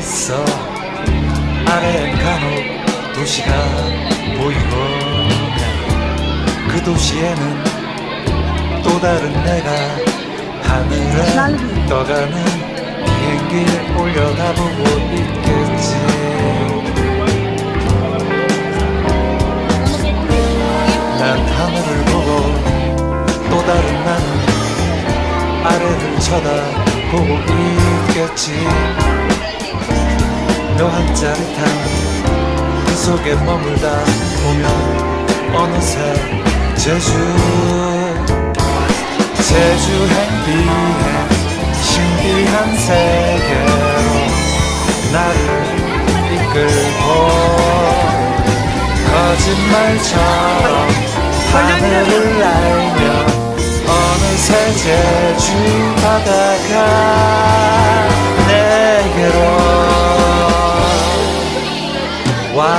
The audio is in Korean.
있어. 아래엔 간혹 도시가 보이고 그 도시에는 또 다른 내가 하늘에 떠가는 비행기를 올려다보고 있겠지. 난 하늘을 보고 또 다른 나는 아래를 쳐다보고 있겠지. 묘한 짜릿함 그 속에 머물다 보면 어느새 제주행 비행 신비한 세계로 나를 이끌고 거짓말처럼 하늘을 날며 어느새 제주 바다가 내게로 와